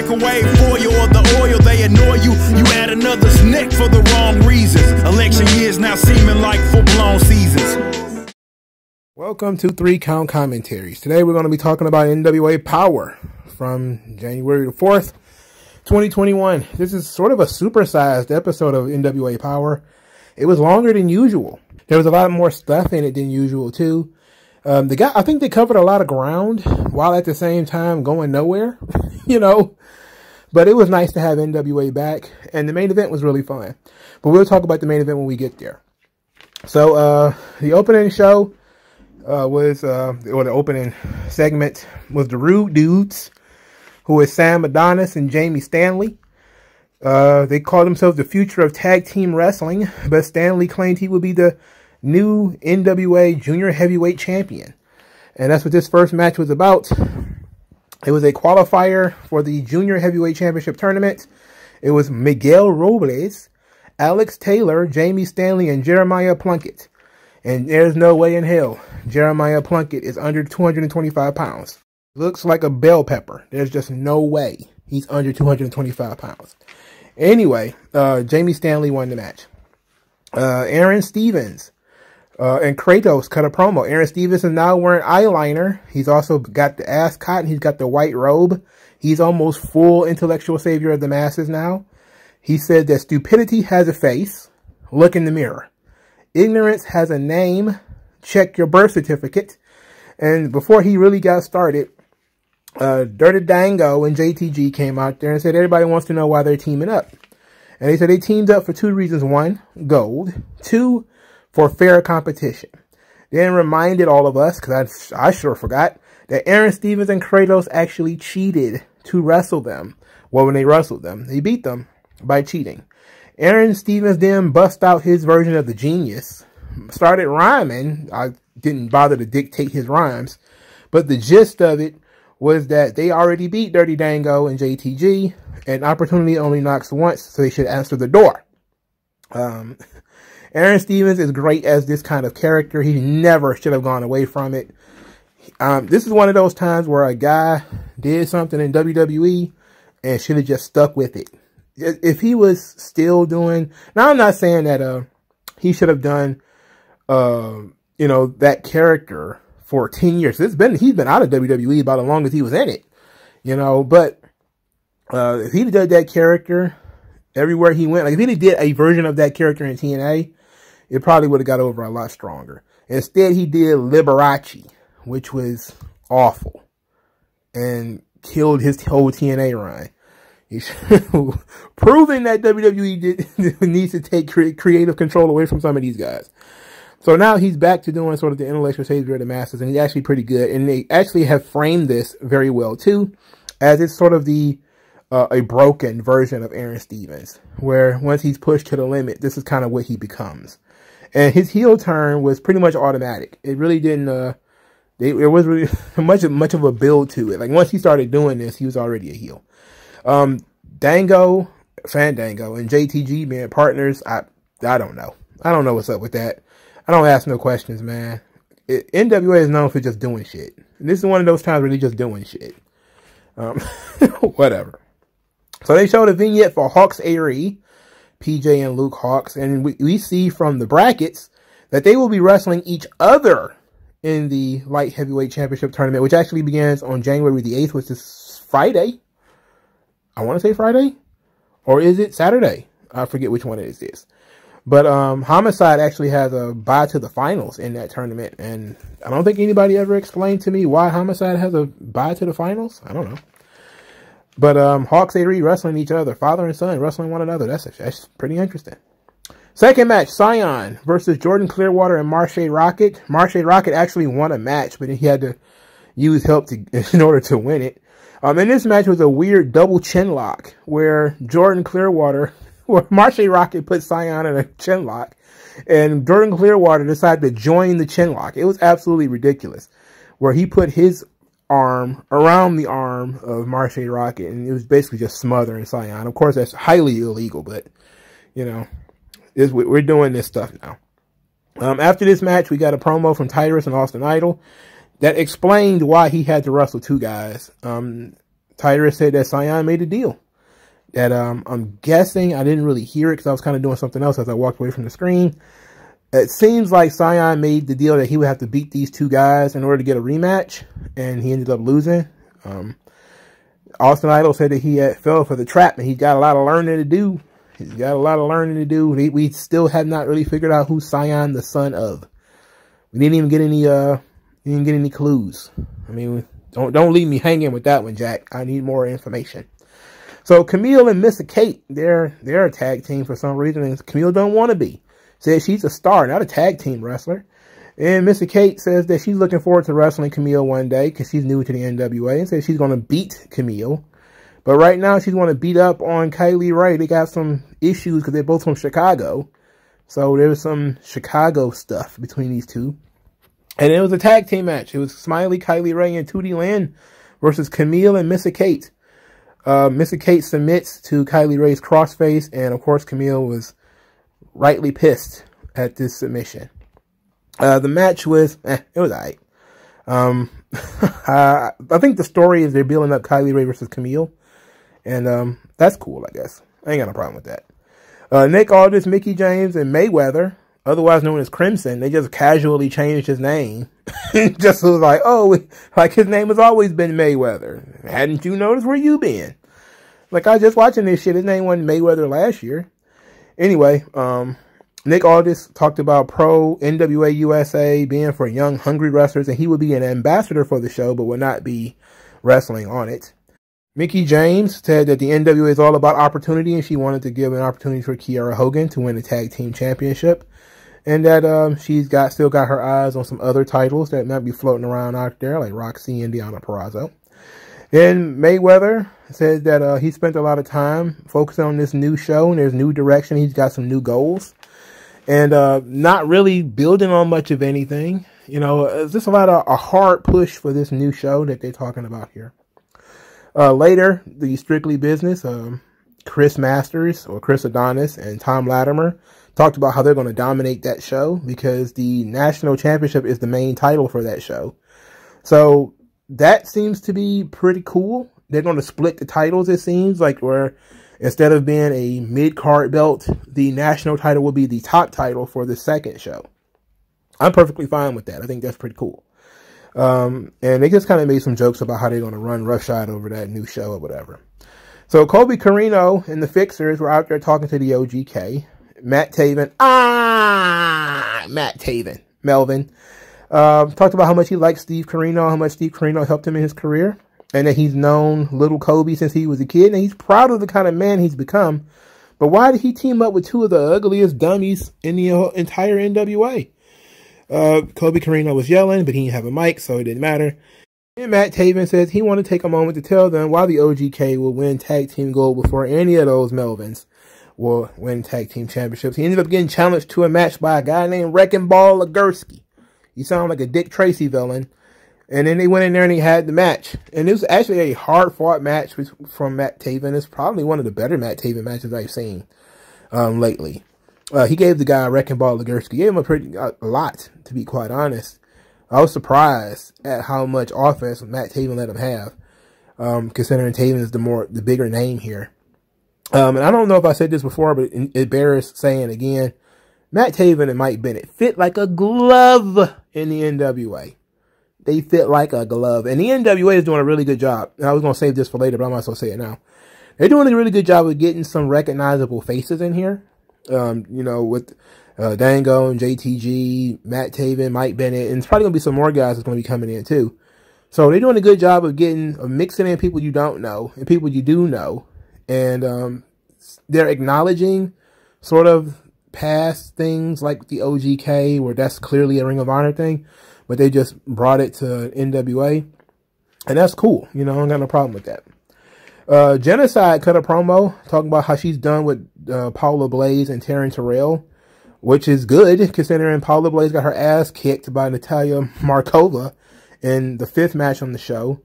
microwave for you or the oil, they annoy you. You add another snick for the wrong reasons. Election years now seeming like full-blown seasons. Welcome to 3 Count Commentaries. Today we're going to be talking about NWA Powerrr from January the 4th, 2021. This is sort of a supersized episode of NWA Powerrr. It was longer than usual. There was a lot more stuff in it than usual too. I think they covered a lot of ground while at the same time going nowhere, you know. But it was nice to have NWA back, and the main event was really fun. But we'll talk about the main event when we get there. So the opening show or the opening segment was the Rude Dudes, who is Sam Adonis and Jamie Stanley. They called themselves the future of tag team wrestling, but Stanley claimed he would be the new NWA Junior Heavyweight Champion. And that's what this first match was about. It was a qualifier for the Junior Heavyweight Championship tournament. It was Miguel Robles, Alex Taylor, Jamie Stanley, and Jeremiah Plunkett. And there's no way in hell Jeremiah Plunkett is under 225 pounds. Looks like a bell pepper. There's just no way he's under 225 pounds. Anyway, Jamie Stanley won the match. Aaron Stevens and Kratos cut a promo. Aaron Stevens is now wearing eyeliner. He's also got the ascot, and he's got the white robe. He's almost full intellectual savior of the masses now. He said that stupidity has a face. Look in the mirror. Ignorance has a name. Check your birth certificate. And before he really got started, Dirty Dango and JTG came out there and said everybody wants to know why they're teaming up. And they said they teamed up for 2 reasons. 1, gold. 2, for fair competition. Then reminded all of us, because I sure forgot, that Aaron Stevens and Kratos actually cheated to wrestle them. Well, when they wrestled them, they beat them by cheating. Aaron Stevens then bust out his version of the genius, started rhyming. I didn't bother to dictate his rhymes, but the gist of it was that they already beat Dirty Dango and JTG, and opportunity only knocks once, so they should answer the door. Aaron Stevens is great as this kind of character. He never should have gone away from it. This is one of those times where a guy did something in WWE and should have just stuck with it. If he was still doing... Now, I'm not saying that he should have done, you know, that character for 10 years. He's been out of WWE about as long as he was in it, you know. But if he did that character everywhere he went, like if he did a version of that character in TNA, it probably would have got over a lot stronger. Instead, he did Liberace, which was awful and killed his whole TNA run. He's proving that WWE needs to take creative control away from some of these guys. So now he's back to doing sort of the intellectual savior of the masses, and he's actually pretty good. And they actually have framed this very well too, as it's sort of the a broken version of Aaron Stevens, where once he's pushed to the limit, this is kind of what he becomes. And his heel turn was pretty much automatic. It really didn't. There was really much of a build to it. Like once he started doing this, he was already a heel. Fandango, and JTG being partners, I don't know. I don't know what's up with that. I don't ask no questions, man. NWA is known for just doing shit. And this is one of those times where they're just doing shit. Whatever. So they showed a vignette for Hawks Aerie, PJ and Luke Hawks, and we see from the brackets that they will be wrestling each other in the Light Heavyweight Championship tournament, which actually begins on January the 8th, which is Friday. I want to say Friday, or is it Saturday? I forget which one it is this. But Homicide actually has a bye to the finals in that tournament, and I don't think anybody ever explained to me why Homicide has a bye to the finals. I don't know. But Hawks Aerie wrestling each other, father and son wrestling one another. That's pretty interesting. Second match, Scion versus Jordan Clearwater and Marshe Rocket. Marshe Rocket actually won a match, but he had to use help in order to win it. And this match was a weird double chin lock where Jordan Clearwater, where Marshe Rocket put Scion in a chin lock, and Jordan Clearwater decided to join the chin lock. It was absolutely ridiculous, where he put his arm around the arm of Marshe Rocket, and it was basically just smothering Scion. Of course, that's highly illegal, but, you know, we're doing this stuff now. After this match, we got a promo from Tyrus and Austin Idol that explained why he had to wrestle 2 guys. Tyrus said that Cyan made a deal. That I'm guessing, I didn't really hear it because I was kind of doing something else as I walked away from the screen. It seems like Cyan made the deal that he would have to beat these two guys in order to get a rematch, and he ended up losing. Austin Idol said that he had fell for the trap, and he's got a lot of learning to do. He's got a lot of learning to do. We still have not really figured out who Cyan the son of. We didn't even get any clues. I mean, don't leave me hanging with that one, Jack. I need more information. So Camille and Missa Kate, they're a tag team for some reason, and Camille don't want to be. Says she's a star, not a tag team wrestler. And Missa Kate says that she's looking forward to wrestling Camille one day because she's new to the NWA, and says she's going to beat Camille. But right now, she's going to beat up on Kylie Ray. They got some issues because they're both from Chicago. So there's some Chicago stuff between these two. And it was a tag team match. It was Smiley, Kylie Ray, and Tootie Lynn versus Camille and Missa Kate. Missa Kate submits to Kylie Ray's crossface, and of course Camille was rightly pissed at this submission. The match was, it was alright. I think the story is they're building up Kylie Ray versus Camille, and that's cool, I guess. I ain't got no problem with that. Nick Aldis, Mickie James, and Mayweather, otherwise known as Crimson, they just casually changed his name. Just was like, oh, like his name has always been Mayweather. Hadn't you noticed where you been? Like, I was just watching this shit. His name wasn't Mayweather last year. Anyway, Nick Aldis talked about Pro NWA USA being for young, hungry wrestlers, and he would be an ambassador for the show, but would not be wrestling on it. Mickie James said that the NWA is all about opportunity, and she wanted to give an opportunity for Kiera Hogan to win the tag team championship. And that she's still got her eyes on some other titles that might be floating around out there, like Roxy and Deonna Purrazzo. And Mayweather said that he spent a lot of time focusing on this new show, and there's new direction. He's got some new goals. And not really building on much of anything. You know, it's just a hard push for this new show that they're talking about here. Later, the Strictly Business, Chris Masters, or Chris Adonis, and Tom Latimer talked about how they're going to dominate that show because the national championship is the main title for that show. So that seems to be pretty cool. They're going to split the titles, it seems, like where instead of being a mid-card belt, the national title will be the top title for the second show. I'm perfectly fine with that. I think that's pretty cool. And they just kind of made some jokes about how they're going to run roughshod over that new show or whatever. So Colby Carino and the Fixers were out there talking to the OGK. Matt Taven, Melvin, talked about how much he likes Steve Carino, how much Steve Carino helped him in his career, and that he's known little Kobe since he was a kid, and he's proud of the kind of man he's become. But why did he team up with two of the ugliest dummies in the entire NWA? Colby Carino was yelling, but he didn't have a mic, so it didn't matter. And Matt Taven says he wanted to take a moment to tell them why the OGK will win tag team gold before any of those Melvins will win tag team championships. He ended up getting challenged to a match by a guy named Wrecking Ball Legursky. He sounded like a Dick Tracy villain. And then they went in there and he had the match. And it was actually a hard-fought match from Matt Taven. It's probably one of the better Matt Taven matches I've seen lately. He gave the guy Wrecking Ball Legursky. He gave him a lot, to be quite honest. I was surprised at how much offense Matt Taven let him have, considering Taven is the bigger name here. And I don't know if I said this before, but it bears saying again. Matt Taven and Mike Bennett fit like a glove in the NWA. They fit like a glove. And the NWA is doing a really good job. And I was going to save this for later, but I might as well say it now. They're doing a really good job of getting some recognizable faces in here. You know, with Dango and JTG, Matt Taven, Mike Bennett. And it's probably going to be some more guys that's going to be coming in too. So they're doing a good job of mixing in people you don't know and people you do know. And they're acknowledging sort of past things like the OGK, where that's clearly a Ring of Honor thing, but they just brought it to NWA, and that's cool. You know, I don't got no problem with that. Genocide cut a promo talking about how she's done with Paula Blaze and Taryn Terrell, which is good considering Paula Blaze got her ass kicked by Natalia Markova in the 5th match on the show.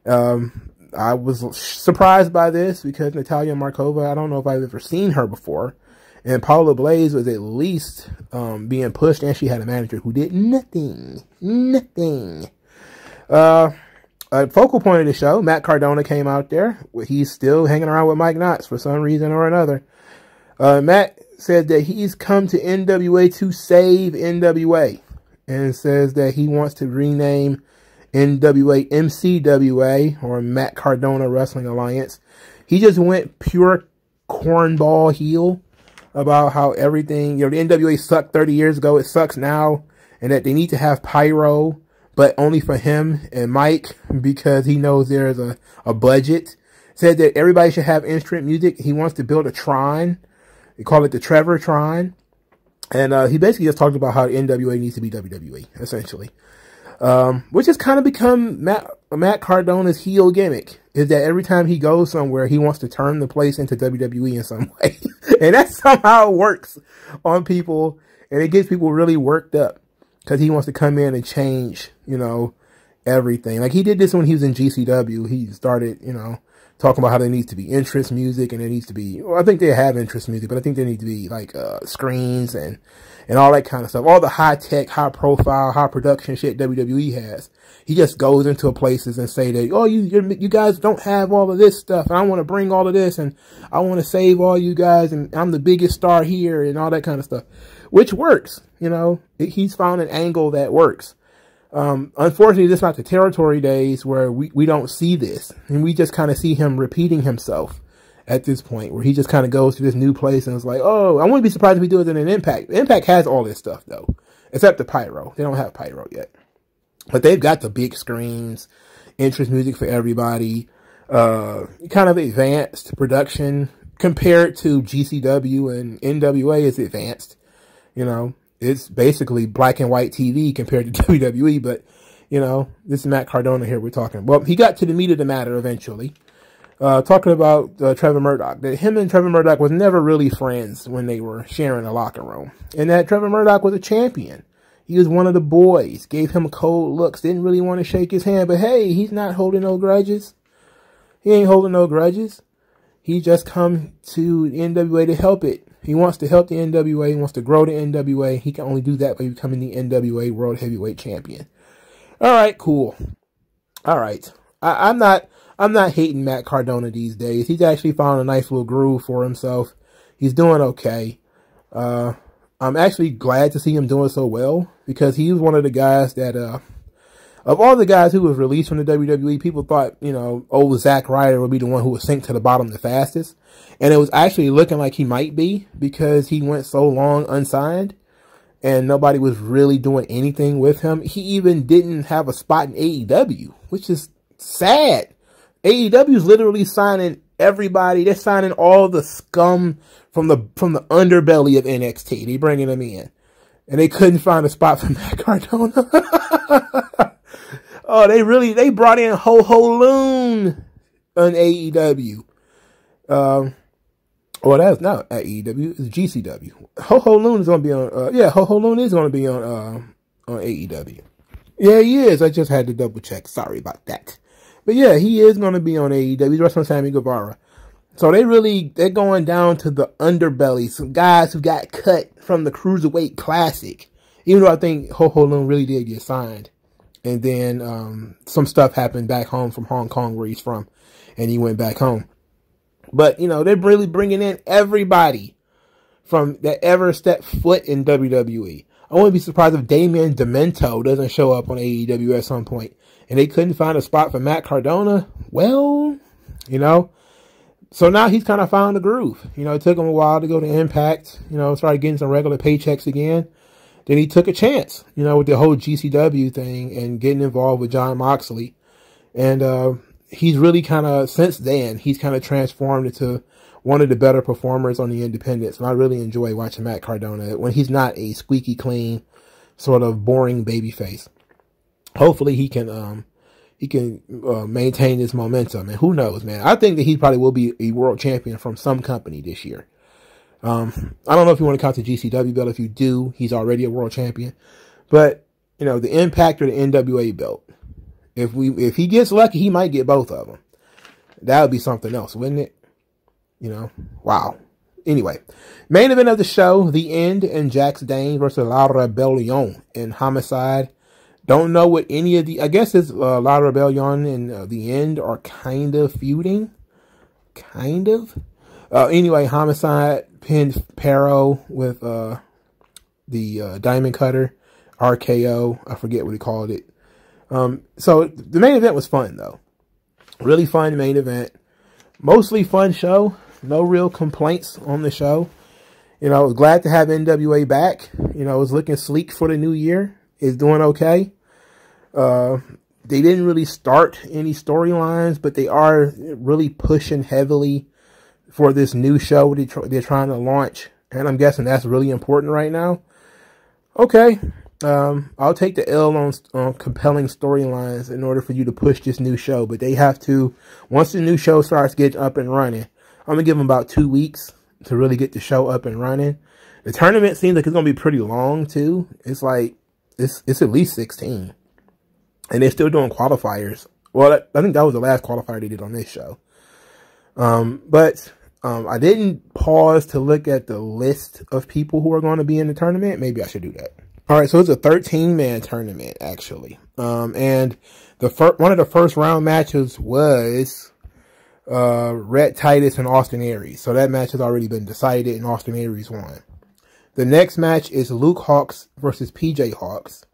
I was surprised by this because Natalia Markova, I don't know if I've ever seen her before. And Paula Blaze was at least being pushed, and she had a manager who did nothing. a focal point of the show, Matt Cardona came out there. He's still hanging around with Mike Knox for some reason or another. Matt said that he's come to NWA to save NWA, and says that he wants to rename NWA MCWA, or Matt Cardona Wrestling Alliance. He just went pure cornball heel about how everything, the NWA sucked 30 years ago, it sucks now, and that they need to have pyro, but only for him and Mike, because he knows there's a budget. Said that everybody should have instrument music. He wants to build a shrine. They call it the Trevor Shrine. And he basically just talked about how NWA needs to be WWE, essentially. Which has kind of become Matt Cardona's heel gimmick, is that every time he goes somewhere, he wants to turn the place into WWE in some way. And that somehow works on people, and it gets people really worked up, because he wants to come in and change, everything. Like, he did this when he was in GCW. He started, talking about how there needs to be interest music, and there needs to be, well, I think they have interest music, but I think there need to be, like, screens and all that kind of stuff. All the high-tech, high-profile, high-production shit WWE has. He just goes into places and say that, oh, you guys don't have all of this stuff, and I want to bring all of this, and I want to save all you guys, and I'm the biggest star here, and all that kind of stuff. Which works, He's found an angle that works. Unfortunately, this is not the territory days where we don't see this, and we just kind of see him repeating himself at this point, where he just kind of goes to this new place and is like, oh, I wouldn't be surprised if we do it in an Impact. Impact has all this stuff, though, except the pyro. They don't have pyro yet, but they've got the big screens, interest music for everybody, kind of advanced production compared to GCW, and NWA is advanced. It's basically black and white TV compared to WWE, but, this is Matt Cardona here we're talking. Well, he got to the meat of the matter eventually, talking about Trevor Murdoch. That him and Trevor Murdoch was never really friends when they were sharing a locker room, and that Trevor Murdoch was a champion. He was one of the boys, gave him cold looks, didn't really want to shake his hand, but hey, he's not holding no grudges. He ain't holding no grudges. He just come to NWA to help it. He wants to help the NWA. He wants to grow the NWA. He can only do that by becoming the NWA World Heavyweight Champion. All right, cool. All right. I'm not hating Matt Cardona these days. He's actually found a nice little groove for himself. He's doing okay. I'm actually glad to see him doing so well, because he was one of the guys that, of all the guys who was released from the WWE, people thought, old Zack Ryder would be the one who would sink to the bottom the fastest. And it was actually looking like he might be, because he went so long unsigned and nobody was really doing anything with him. He even didn't have a spot in AEW, which is sad. AEW is literally signing everybody. They're signing all the scum from the underbelly of NXT. They bringing them in, and they couldn't find a spot for Matt Cardona. Oh, they brought in Ho Ho Loon on AEW. Well, that's not AEW, it's GCW. Ho Ho Loon is going to be on, Ho Ho Loon is going to be on AEW. Yeah, he is. I just had to double check. Sorry about that. But yeah, he is going to be on AEW. He's wrestling Sammy Guevara. So they're going down to the underbelly. Some guys who got cut from the Cruiserweight Classic. Even though I think Ho Ho Loon really did get signed. And then some stuff happened back home from Hong Kong, where he's from, and he went back home. But, they're really bringing in everybody from that ever stepped foot in WWE. I wouldn't be surprised if Damien Demento doesn't show up on AEW at some point. And they couldn't find a spot for Matt Cardona. Well, so now he's kind of found the groove. It took him a while to go to Impact, started getting some regular paychecks again. Then he took a chance, with the whole GCW thing and getting involved with Jon Moxley. And he's really since then, he's kind of transformed into one of the better performers on the independents. And I really enjoy watching Matt Cardona when he's not a squeaky clean, sort of boring babyface. Hopefully he can maintain this momentum. And who knows, man. I think that he probably will be a world champion from some company this year. I don't know if you want to count the GCW belt. If you do, he's already a world champion. But, the Impact or the NWA belt. If he gets lucky, he might get both of them. That would be something else, wouldn't it? Wow. Anyway, main event of the show, The End and Jax Dane versus La Rebellion in Homicide. Don't know what any of the, I guess it's La Rebellion and The End are kind of feuding. Kind of. Anyway, Homicide pinned Perro with the Diamond Cutter, RKO. I forget what he called it. So the main event was fun, though. Really fun main event. Mostly fun show. No real complaints on the show. You know, I was glad to have NWA back. You know, it was looking sleek for the new year. It's doing okay. They didn't really start any storylines, but they are really pushing heavily for this new show they're trying to launch. And I'm guessing that's really important right now. Okay. I'll take the L on compelling storylines in order for you to push this new show. But they have to, once the new show starts getting up and running, I'm going to give them about 2 weeks to really get the show up and running. The tournament seems like it's going to be pretty long, too. It's like, it's at least 16. And they're still doing qualifiers. Well, I think that was the last qualifier they did on this show. But I didn't pause to look at the list of people who are going to be in the tournament. Maybe I should do that. All right, so it's a 13-man tournament, actually. And one of the first round matches was Rhett Titus and Austin Aries. So that match has already been decided, and Austin Aries won. The next match is Luke Hawx versus PJ Hawx.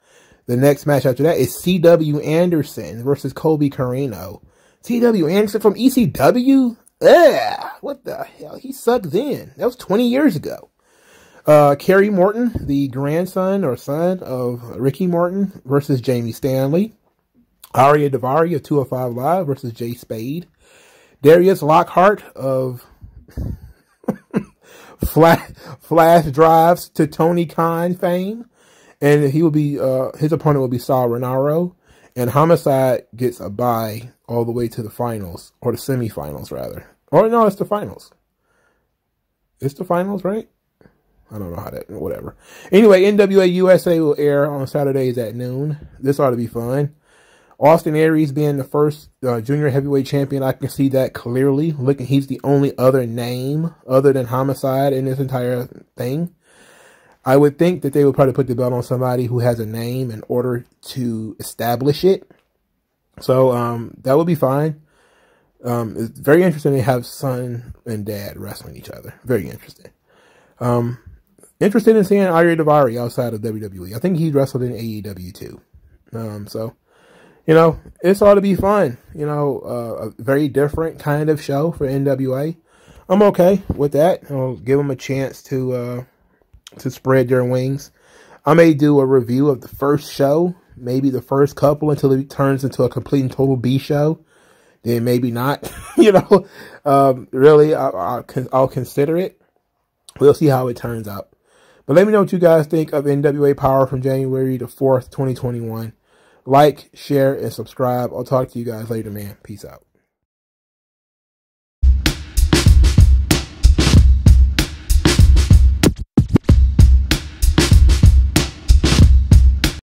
The next match after that is C.W. Anderson versus Colby Carino. C.W. Anderson from ECW? Ugh, what the hell? He sucked then. That was 20 years ago. Kerry Morton, the grandson or son of Ricky Morton versus Jamie Stanley. Aria Daivari of 205 Live versus Jay Spade. Darius Lockhart of Flash Drives to Tony Khan fame. And he will be, his opponent will be Sal Renaro. And Homicide gets a bye all the way to the finals, or the semifinals rather. Or no, it's the finals. It's the finals, right? I don't know how that, whatever. Anyway, NWA USA will air on Saturdays at noon. This ought to be fun. Austin Aries being the first junior heavyweight champion, I can see that clearly. Looking, he's the only other name other than Homicide in this entire thing. I would think that they would probably put the belt on somebody who has a name in order to establish it. So that would be fine. It's very interesting to have son and dad wrestling each other. Very interesting. Interested in seeing Aria Daivari outside of WWE. I think he wrestled in AEW too. So, you know, it's ought to be fun. You know, a very different kind of show for NWA. I'm okay with that. I'll give them a chance to spread their wings. I may do a review of the first show, maybe the first couple, until it turns into a complete and total B show. Then maybe not. You know, really, I'll consider it. We'll see how it turns out. But let me know what you guys think of NWA Powerrr from January the 4th, 2021. Like, share, and subscribe. I'll talk to you guys later, man. Peace out.